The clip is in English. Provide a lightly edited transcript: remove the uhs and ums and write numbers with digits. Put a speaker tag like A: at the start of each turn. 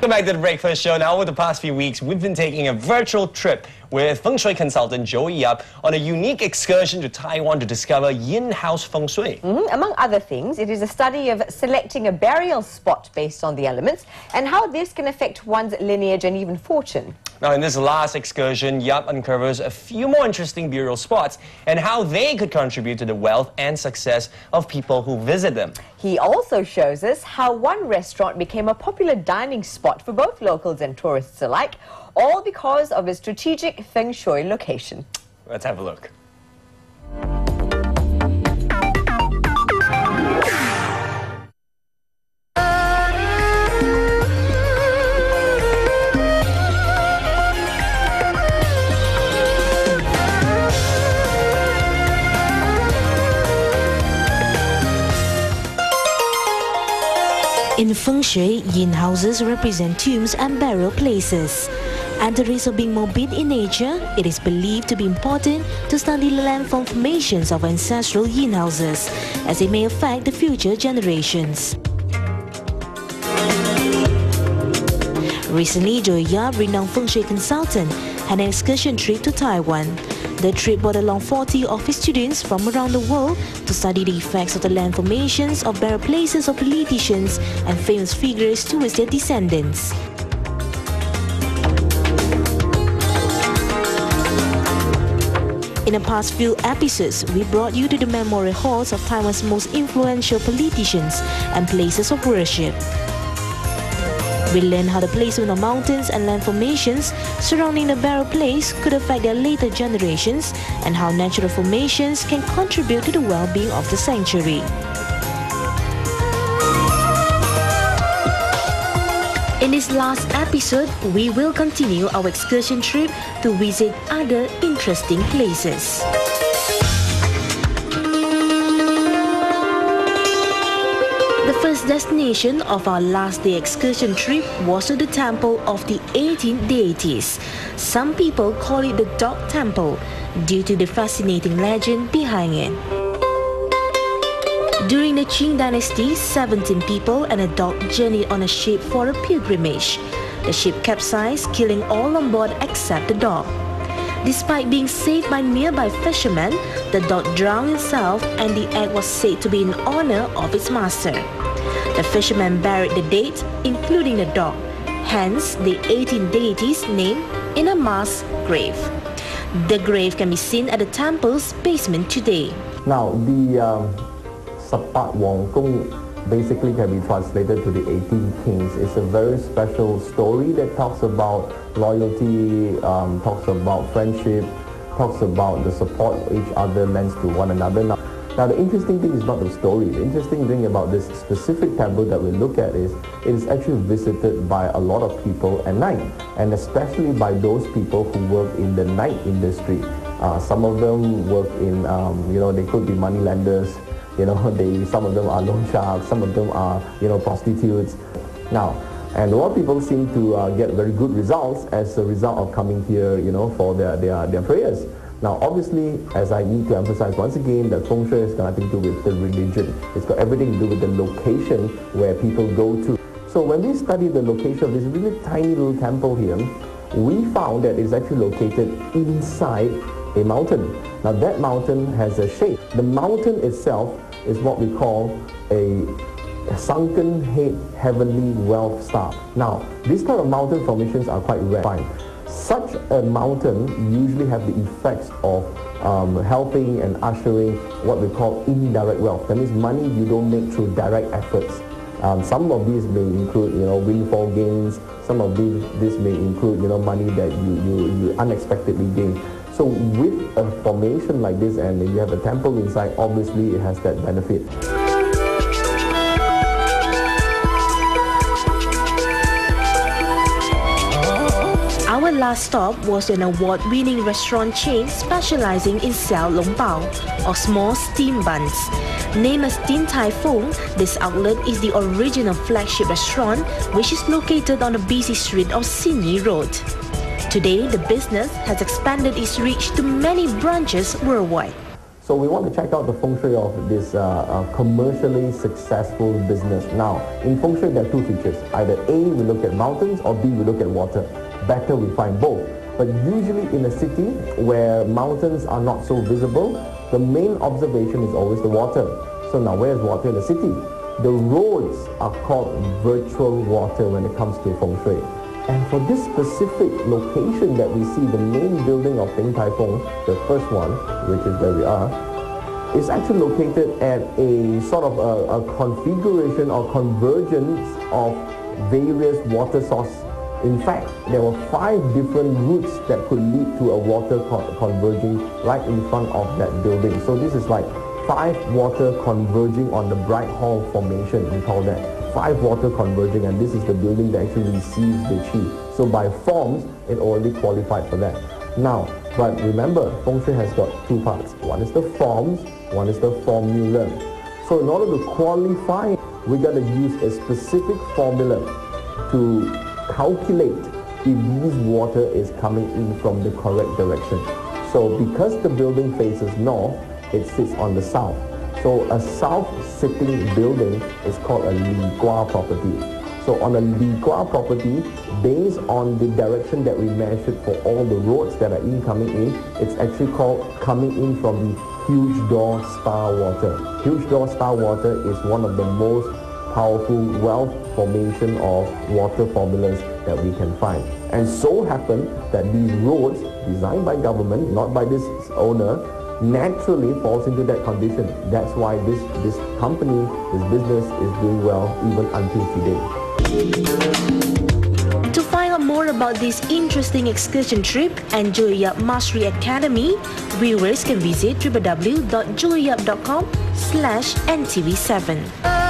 A: Welcome back to the Breakfast Show. Now, over the past few weeks, we've been taking a virtual trip with Feng Shui consultant Joey Yap on a unique excursion to Taiwan to discover Yin House Feng Shui.
B: Among other things, it is a study of selecting a burial spot based on the elements and how this can affect one's lineage and even fortune.
A: Now, in this last excursion, Yap uncovers a few more interesting burial spots and how they could contribute to the wealth and success of people who visit them.
B: He also shows us how one restaurant became a popular dining spot for both locals and tourists alike, all because of its strategic Feng Shui location.
A: Let's have a look.
C: In Feng Shui, yin houses represent tombs and burial places. At the risk of being morbid in nature, it is believed to be important to study the landform formations of ancestral yin houses, as it may affect the future generations. Recently, Joey Yap, renowned Feng Shui consultant, had an excursion trip to Taiwan. The trip brought along 40 of his students from around the world to study the effects of the land formations of burial places of politicians and famous figures towards their descendants. In the past few episodes, we brought you to the memorial halls of Taiwan's most influential politicians and places of worship. We learned how the placement of mountains and land formations surrounding the burial place could affect their later generations and how natural formations can contribute to the well-being of the sanctuary. In this last episode, we will continue our excursion trip to visit other interesting places. The first destination of our last day excursion trip was to the temple of the 18 deities. Some people call it the Dog Temple due to the fascinating legend behind it. During the Qing dynasty, 17 people and a dog journeyed on a ship for a pilgrimage. The ship capsized, killing all on board except the dog. Despite being saved by nearby fishermen, the dog drowned itself and the act was said to be in honor of its master. The fishermen buried the dead, including the dog, hence the 18 deities name in a mass grave. The grave can be seen at the temple's basement today.
D: Now, the Sapat Wong Kung basically can be translated to the 18 kings. It's a very special story that talks about loyalty, talks about friendship, talks about the support each other lends to one another. Now the interesting thing is not the story. The interesting thing about this specific temple that we look at is it is actually visited by a lot of people at night, and especially by those people who work in the night industry. Some of them work in, they could be money lenders. Some of them are loan sharks, some of them are, prostitutes. Now, and a lot of people seem to get very good results as a result of coming here, for their prayers. Now, obviously, as I need to emphasize once again, that Feng Shui has got nothing to do with the religion. It's got everything to do with the location where people go to. So when we study the location of this really tiny little temple here, we found that it's actually located inside a mountain. Now that mountain has a shape. The mountain itself is what we call a sunken head heavenly wealth star. Now, these kind of mountain formations are quite rare. Such a mountain usually have the effects of helping and ushering what we call indirect wealth. That means money you don't make through direct efforts. Some of these may include, windfall gains. Some of these may include, money that you unexpectedly gain. So with a formation like this and you have a temple inside, obviously it has that benefit.
C: Our last stop was an award-winning restaurant chain specializing in xiao long bao, or small steam buns. Named as Din Tai Fung, this outlet is the original flagship restaurant, which is located on a busy street of Sydney Road. Today, the business has expanded its reach to many branches worldwide.
D: So we want to check out the Feng Shui of this commercially successful business. Now, in Feng Shui there are two features. Either A, we look at mountains, or B, we look at water. Better we find both. But usually in a city where mountains are not so visible, the main observation is always the water. So now where's water in the city? The roads are called virtual water when it comes to Feng Shui. And for this specific location that we see, the main building of Din Tai Fung, the first one, which is where we are, is actually located at a sort of a configuration or convergence of various water sources. In fact, there were 5 different routes that could lead to a water converging right in front of that building. So this is like 5 water converging on the Bright Hall formation, we call that. 5 water converging, and this is the building that actually receives the qi. So by forms, it already qualified for that. Now, but remember, Feng Shui has got 2 parts. One is the forms, one is the formula. So in order to qualify, we got to use a specific formula to calculate if this water is coming in from the correct direction. So because the building faces north, it sits on the south. So a south-sitting building is called a Li Gua property. So on a Li Gua property, based on the direction that we measured for all the roads that are incoming in, it's actually called coming in from the huge door star water. Huge door star water is one of the most powerful wealth formation of water formulas that we can find. And so happen that these roads, designed by government, not by this owner, naturally falls into that condition. That's why this company, this business is doing well even until today.
C: To find out more about this interesting excursion trip and Julia Yap Mastery Academy, viewers can visit www.juliayap.com/NTV7.